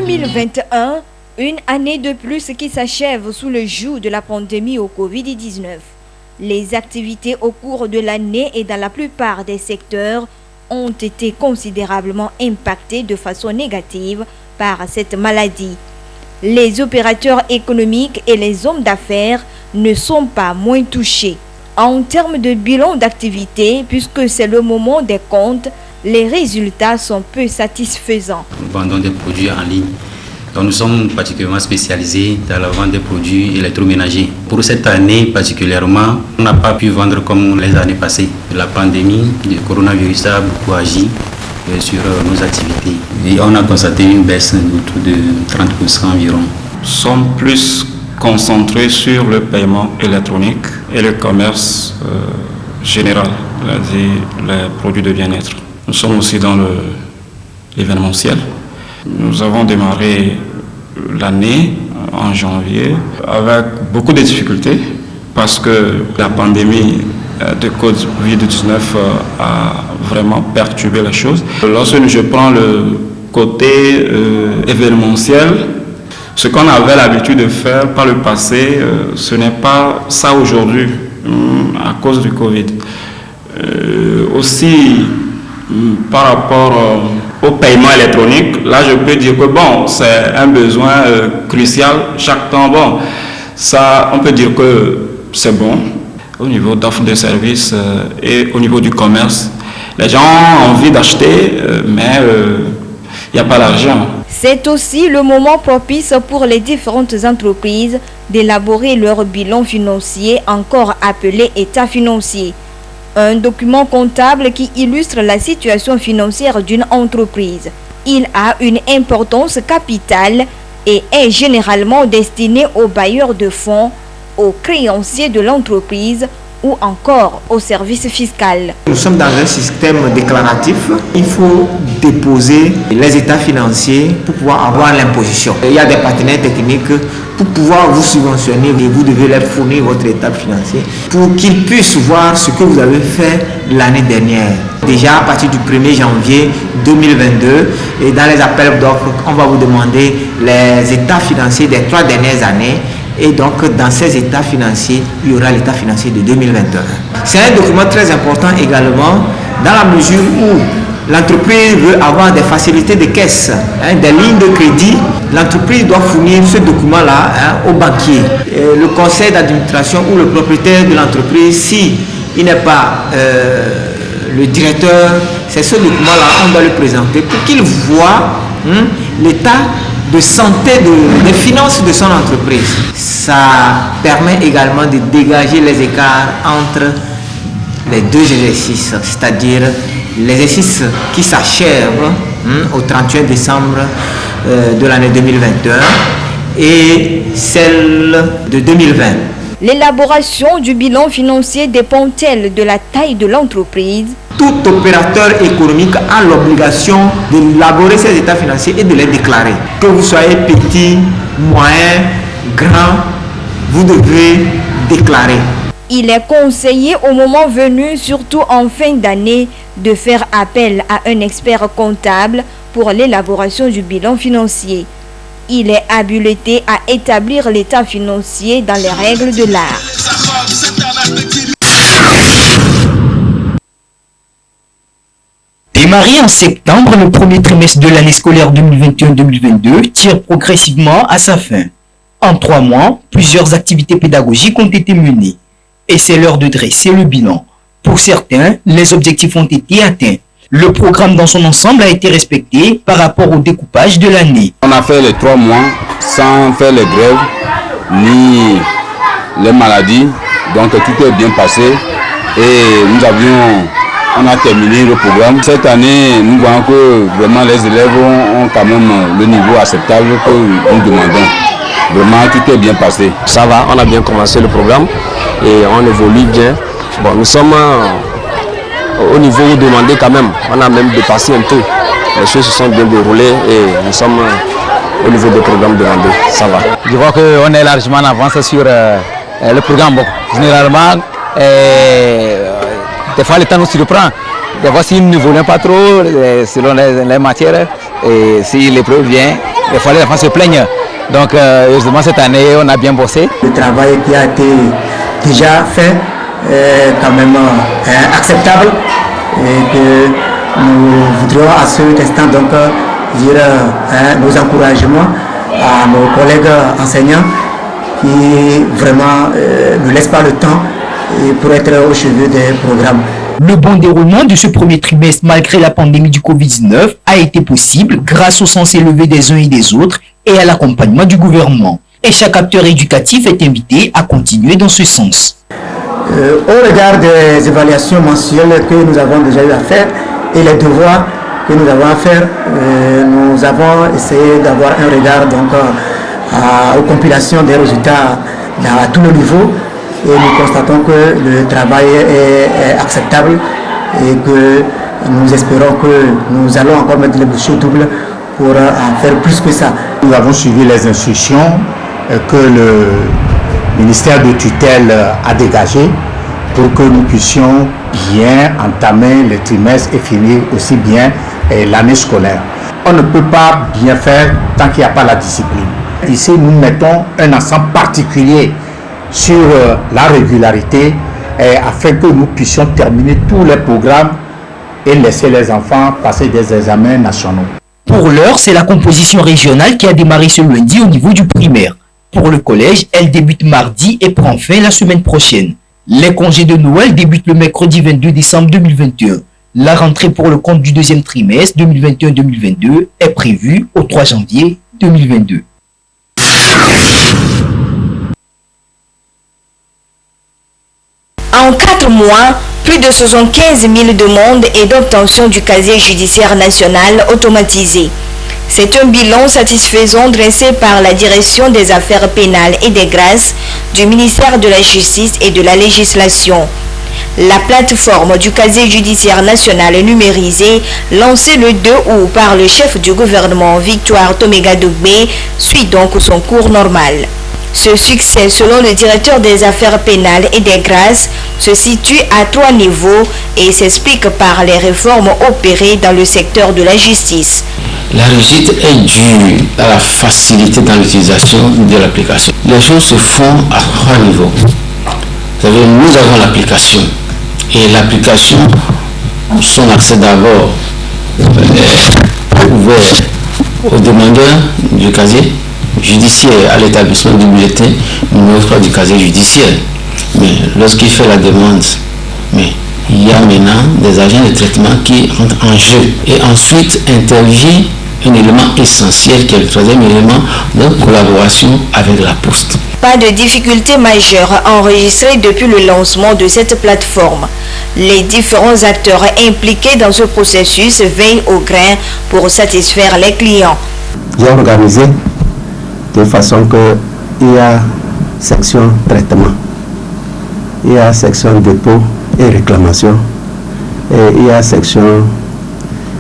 2021, une année de plus qui s'achève sous le joug de la pandémie au Covid-19. Les activités au cours de l'année et dans la plupart des secteurs ont été considérablement impactées de façon négative par cette maladie. Les opérateurs économiques et les hommes d'affaires ne sont pas moins touchés. En termes de bilan d'activité, puisque c'est le moment des comptes, les résultats sont peu satisfaisants. Nous vendons des produits en ligne. Donc nous sommes particulièrement spécialisés dans la vente des produits électroménagers. Pour cette année particulièrement, on n'a pas pu vendre comme les années passées. La pandémie du coronavirus a beaucoup agi sur nos activités. Et on a constaté une baisse autour de 30% environ. Nous sommes plus concentrés sur le paiement électronique et le commerce général, c'est-à-dire les produits de bien-être. Nous sommes aussi dans l'événementiel. Nous avons démarré l'année en janvier avec beaucoup de difficultés parce que la pandémie de Covid-19 a vraiment perturbé les choses. Lorsque je prends le côté événementiel, ce qu'on avait l'habitude de faire par le passé, ce n'est pas ça aujourd'hui à cause du Covid. Aussi, par rapport au paiement électronique, là je peux dire que bon, c'est un besoin crucial chaque temps. Bon, ça, on peut dire que c'est bon au niveau d'offre de services et au niveau du commerce. Les gens ont envie d'acheter, mais il n'y a pas d'argent. C'est aussi le moment propice pour les différentes entreprises d'élaborer leur bilan financier, encore appelé état financier. Un document comptable qui illustre la situation financière d'une entreprise. Il a une importance capitale et est généralement destiné aux bailleurs de fonds, aux créanciers de l'entreprise ou encore au service fiscal. Nous sommes dans un système déclaratif. Il faut déposer les états financiers pour pouvoir avoir l'imposition. Il y a des partenaires techniques pour pouvoir vous subventionner et vous devez leur fournir votre état financier pour qu'ils puissent voir ce que vous avez fait l'année dernière. Déjà à partir du 1er janvier 2022 et dans les appels d'offres, on va vous demander les états financiers des 3 dernières années. Et donc, dans ces états financiers, il y aura l'état financier de 2021. C'est un document très important également, dans la mesure où l'entreprise veut avoir des facilités de caisse, des lignes de crédit. L'entreprise doit fournir ce document-là au banquier. Le conseil d'administration ou le propriétaire de l'entreprise, si il n'est pas le directeur, c'est ce document-là qu'on doit lui présenter pour qu'il voit l'état de santé des finances de son entreprise. Ça permet également de dégager les écarts entre les deux exercices, c'est-à-dire l'exercice qui s'achève au 31 décembre de l'année 2021 et celle de 2020. L'élaboration du bilan financier dépend-elle de la taille de l'entreprise? Tout opérateur économique a l'obligation d'élaborer ses états financiers et de les déclarer. Que vous soyez petit, moyen, grand, vous devez déclarer. Il est conseillé au moment venu, surtout en fin d'année, de faire appel à un expert comptable pour l'élaboration du bilan financier. Il est habilité à établir l'état financier dans les règles de l'art. Démarré en septembre, le premier trimestre de l'année scolaire 2021-2022 tire progressivement à sa fin. En 3 mois, plusieurs activités pédagogiques ont été menées. Et c'est l'heure de dresser le bilan. Pour certains, les objectifs ont été atteints. Le programme dans son ensemble a été respecté par rapport au découpage de l'année. On a fait les 3 mois sans faire les grèves ni les maladies. Donc tout est bien passé et on a terminé le programme. Cette année, nous voyons que vraiment les élèves ont quand même le niveau acceptable que nous demandons. Vraiment, tout est bien passé. Ça va, on a bien commencé le programme et on évolue bien. Bon, nous sommes au niveau demandé quand même. On a même dépassé un peu. Les choses se sont bien déroulées et nous sommes au niveau du programme demandé. Ça va. Je vois qu'on est largement en avance sur le programme. Bon, généralement, des fois le temps nous surprend. Des fois, s'il ne voulait pas trop, selon les matières, et si l'épreuve vient, il fallait que l'enfant se plaigne. Donc, heureusement, cette année, on a bien bossé. Le travail qui a été déjà fait est quand même acceptable et que nous voudrions à cet instant donc dire nos encouragements à nos collègues enseignants qui vraiment ne laissent pas le temps pour être au chevet des programmes. Le bon déroulement de ce premier trimestre malgré la pandémie du Covid-19 a été possible grâce au sens élevé des uns et des autres et à l'accompagnement du gouvernement. Et chaque acteur éducatif est invité à continuer dans ce sens. Au regard des évaluations mensuelles que nous avons déjà eu à faire et les devoirs que nous avons à faire, nous avons essayé d'avoir un regard donc, aux compilations des résultats à tous les niveaux et nous constatons que le travail est acceptable et que nous espérons que nous allons encore mettre les bouchées doubles pour faire plus que ça. Nous avons suivi les instructions que le ministère de tutelle a dégagées pour que nous puissions bien entamer le trimestre et finir aussi bien l'année scolaire. On ne peut pas bien faire tant qu'il n'y a pas la discipline. Ici, nous mettons un accent particulier sur la régularité afin que nous puissions terminer tous les programmes et laisser les enfants passer des examens nationaux. Pour l'heure, c'est la composition régionale qui a démarré ce lundi au niveau du primaire. Pour le collège, elle débute mardi et prend fin la semaine prochaine. Les congés de Noël débutent le mercredi 22 décembre 2021. La rentrée pour le compte du deuxième trimestre 2021-2022 est prévue au 3 janvier 2022. En 4 mois, plus de 75 000 demandes et d'obtention du casier judiciaire national automatisé. C'est un bilan satisfaisant dressé par la Direction des affaires pénales et des grâces du ministère de la Justice et de la Législation. La plateforme du casier judiciaire national numérisé, lancée le 2 août par le chef du gouvernement Victoire Toméga Dogbé, suit donc son cours normal. Ce succès, selon le directeur des affaires pénales et des grâces, se situe à 3 niveaux et s'explique par les réformes opérées dans le secteur de la justice. La réussite est due à la facilité dans l'utilisation de l'application. Les choses se font à 3 niveaux. Vous savez, nous avons l'application. Et l'application, son accès d'abord est ouvert aux demandeurs du casier judiciaire à l'établissement du bulletin numéro 3 du casier judiciaire. Mais lorsqu'il fait la demande, il y a maintenant des agents de traitement qui rentrent en jeu. Et ensuite intervient un élément essentiel qui est le 3e élément de collaboration avec la Poste. Pas de difficultés majeures enregistrées depuis le lancement de cette plateforme. Les différents acteurs impliqués dans ce processus veillent au grain pour satisfaire les clients. J'ai organisé de façon qu'il y a section traitement, il y a section dépôt et réclamation, et il y a section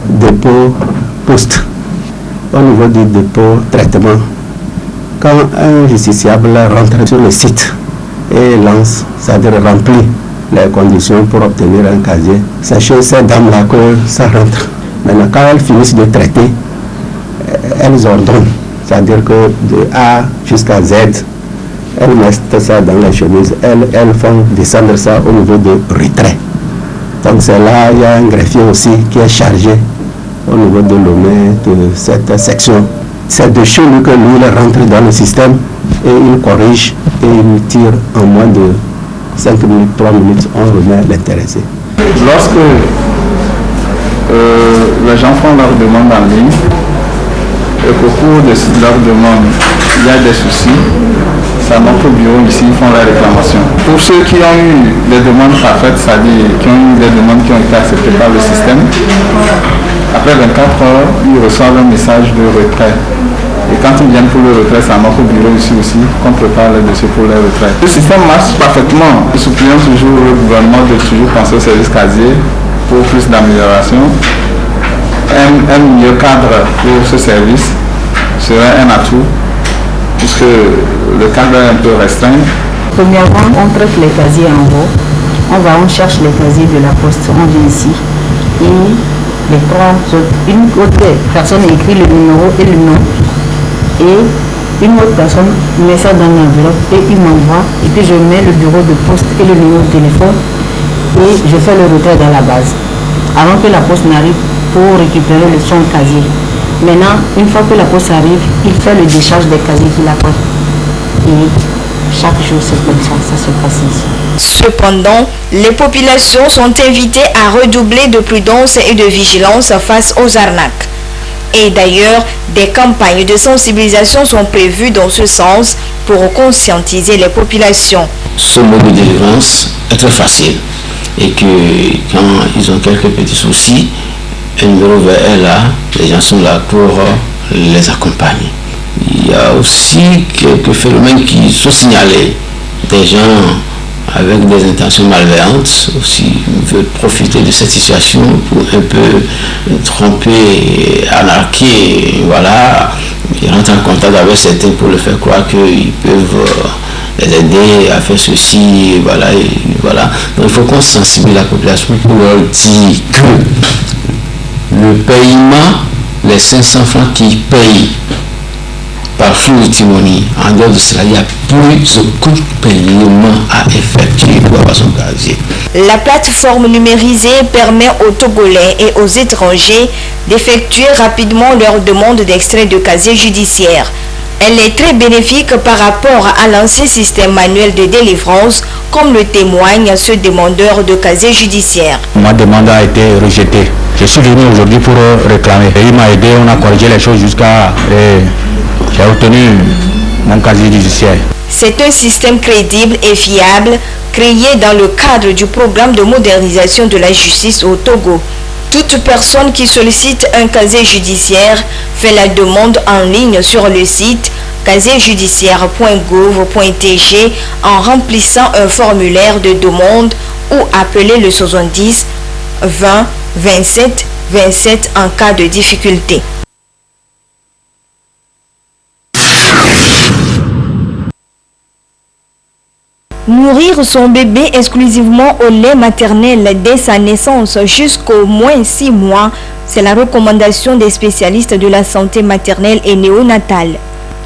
dépôt poste. Au niveau du dépôt traitement, quand un justiciable rentre sur le site et lance, c'est-à-dire remplit les conditions pour obtenir un casier, c'est chez ces dames-là que ça rentre. Maintenant, quand elles finissent de traiter, elles ordonnent, c'est-à-dire que de A jusqu'à Z, elles mettent ça dans les chemises, elles font descendre ça au niveau de retrait. Donc c'est là, il y a un greffier aussi qui est chargé au niveau de l'OME de cette section. C'est de chez lui que lui il rentre dans le système et il corrige et il tire en moins de 5 minutes, 3 minutes, on remet l'intéressé. Lorsque les gens font leur demande en ligne et qu'au cours de leur demande il y a des soucis, c'est à notre bureau ici, ils font la réclamation. Pour ceux qui ont eu des demandes parfaites, c'est-à-dire qui ont eu des demandes qui ont été acceptées par le système, après 24 heures, ils reçoivent un message de retrait. Et quand ils viennent pour le retrait, c'est à notre bureau ici aussi qu'on prépare les dossiers pour les retraits. Le système marche parfaitement. Nous supplions toujours le gouvernement de toujours penser au service casier pour plus d'amélioration. Un meilleur cadre pour ce service serait un atout, puisque le cadre est un peu restreint. Premièrement, on traite les casiers en haut. On cherche les casiers de la poste, on vient ici. Et les 3 autres, une autre personne écrit le numéro et le nom. et une autre personne met ça dans l'enveloppe et il m'envoie et puis je mets le bureau de poste et le numéro de téléphone et je fais le retrait dans la base avant que la poste n'arrive pour récupérer son casier. Maintenant, une fois que la poste arrive, il fait le décharge des casiers qu'il apporte. Et chaque jour, c'est comme ça se passe ici. Cependant, les populations sont invitées à redoubler de prudence et de vigilance face aux arnaques. Et d'ailleurs, des campagnes de sensibilisation sont prévues dans ce sens pour conscientiser les populations. Ce mode de délivrance est très facile et que quand ils ont quelques petits soucis, un numéro vert est là, les gens sont là pour les accompagner. Il y a aussi quelques phénomènes qui sont signalés. Des gens avec des intentions malveillantes aussi veulent profiter de cette situation pour un peu tromper, anarquer, voilà. Ils rentrent en contact avec certains pour leur faire croire qu'ils peuvent les aider à faire ceci, voilà, et voilà. Donc il faut qu'on sensibilise la population pour leur dire que le paiement, les 500 francs qu'ils payent par flux de timonie, en dehors de cela, il n'y a plus aucun paiement à effectuer pour avoir son casier. La plateforme numérisée permet aux Togolais et aux étrangers d'effectuer rapidement leur demande d'extrait de casier judiciaire. Elle est très bénéfique par rapport à l'ancien système manuel de délivrance, comme le témoigne ce demandeur de casier judiciaire. Ma demande a été rejetée. Je suis venu aujourd'hui pour réclamer. Et il m'a aidé, on a corrigé les choses jusqu'à... J'ai obtenu mon casier judiciaire. C'est un système crédible et fiable créé dans le cadre du programme de modernisation de la justice au Togo. Toute personne qui sollicite un casier judiciaire fait la demande en ligne sur le site casierjudiciaire.gouv.tg en remplissant un formulaire de demande ou appeler le 70 20 27 27 en cas de difficulté. Nourrir son bébé exclusivement au lait maternel dès sa naissance jusqu'au moins 6 mois, c'est la recommandation des spécialistes de la santé maternelle et néonatale.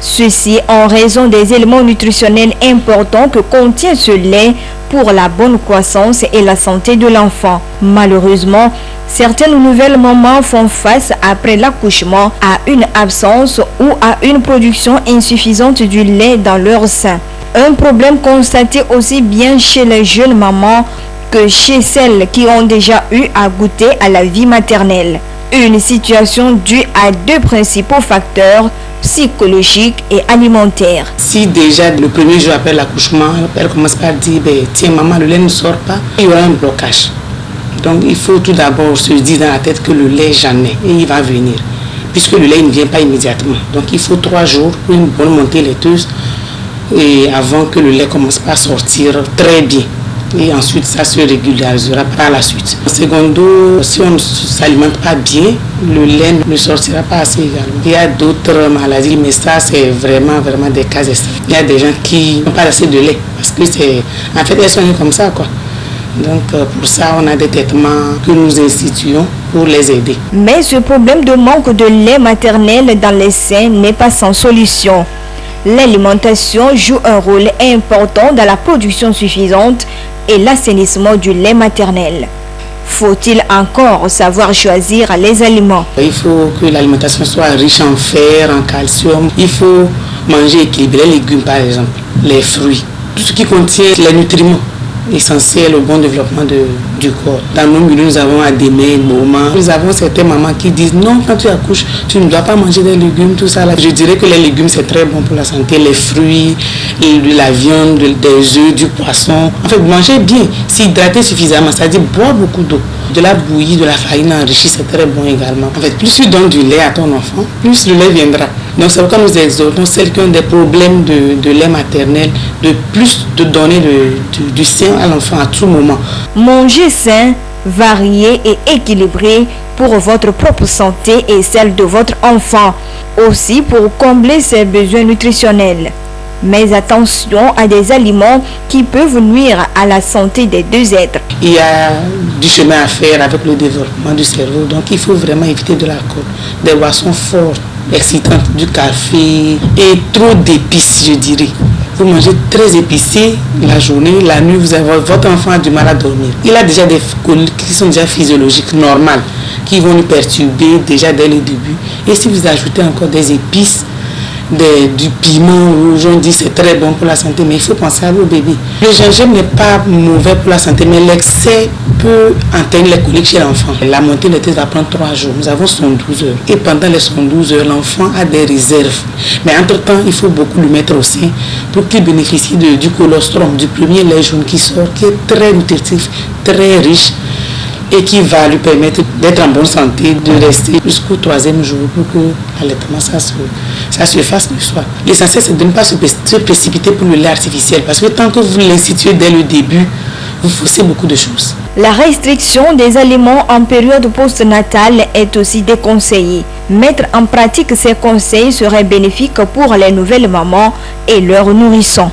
Ceci en raison des éléments nutritionnels importants que contient ce lait pour la bonne croissance et la santé de l'enfant. Malheureusement, certaines nouvelles mamans font face après l'accouchement à une absence ou à une production insuffisante du lait dans leur sein. Un problème constaté aussi bien chez les jeunes mamans que chez celles qui ont déjà eu à goûter à la vie maternelle. Une situation due à 2 principaux facteurs, psychologiques et alimentaires. Si déjà le premier jour après l'accouchement, elle commence par dire tiens maman, le lait ne sort pas, il y aura un blocage. Donc il faut tout d'abord se dire dans la tête que le lait j'en ai et il va venir. Puisque le lait ne vient pas immédiatement. Donc il faut 3 jours pour une bonne montée laiteuse et avant que le lait commence à sortir très bien. Et ensuite, ça se régularisera par la suite. Secondo, si on ne s'alimente pas bien, le lait ne sortira pas assez également. Il y a d'autres maladies, mais ça, c'est vraiment des cas extrêmes. Il y a des gens qui n'ont pas assez de lait, parce que c'est... En fait, elles sont nées comme ça, quoi. Donc, pour ça, on a des traitements que nous instituons pour les aider. Mais ce problème de manque de lait maternel dans les seins n'est pas sans solution. L'alimentation joue un rôle important dans la production suffisante et l'assainissement du lait maternel. Faut-il encore savoir choisir les aliments? Il faut que l'alimentation soit riche en fer, en calcium. Il faut manger équilibré, les légumes par exemple, les fruits, tout ce qui contient les nutriments essentiels au bon développement du corps. Dans nos milieux, nous avons Adémé, Boma. Nous avons certaines mamans qui disent non, quand tu accouches, tu ne dois pas manger des légumes, tout ça. Là. Je dirais que les légumes, c'est très bon pour la santé. Les fruits, de la viande, des œufs, du poisson. En fait, manger bien, s'hydrater suffisamment, c'est-à-dire boire beaucoup d'eau. De la bouillie, de la farine enrichie, c'est très bon également. En fait, plus tu donnes du lait à ton enfant, plus le lait viendra. Donc c'est pourquoi nous exhortons celles qui ont des problèmes de lait maternel de plus de donner du sein à l'enfant à tout moment. Manger sain, varié et équilibré pour votre propre santé et celle de votre enfant. Aussi pour combler ses besoins nutritionnels. Mais attention à des aliments qui peuvent nuire à la santé des 2 êtres. Il y a du chemin à faire avec le développement du cerveau, donc il faut vraiment éviter de l'alcool, des boissons fortes, excitantes, du café et trop d'épices, je dirais. Vous mangez très épicé la journée, la nuit, votre enfant a du mal à dormir. Il a déjà des coliques qui sont déjà physiologiques, normales, qui vont lui perturber déjà dès le début. Et si vous ajoutez encore des épices, du piment rouge, on dit c'est très bon pour la santé, mais il faut penser à vos bébés. Le gingembre n'est pas mauvais pour la santé, mais l'excès peut entraîner les coliques chez l'enfant. La montée de tête va prendre 3 jours. Nous avons 72 heures. Et pendant les 72 heures, l'enfant a des réserves. Mais entre-temps, il faut beaucoup le mettre au sein pour qu'il bénéficie du colostrum, du premier lait jaune qui sort, qui est très nutritif, très riche, et qui va lui permettre d'être en bonne santé, de rester jusqu'au 3e jour pour que l'allaitement ça se fasse de soi. L'essentiel, c'est de ne pas se précipiter pour le lait artificiel, parce que tant que vous l'instituez dès le début, vous faussez beaucoup de choses. La restriction des aliments en période postnatale est aussi déconseillée. Mettre en pratique ces conseils serait bénéfique pour les nouvelles mamans et leurs nourrissons.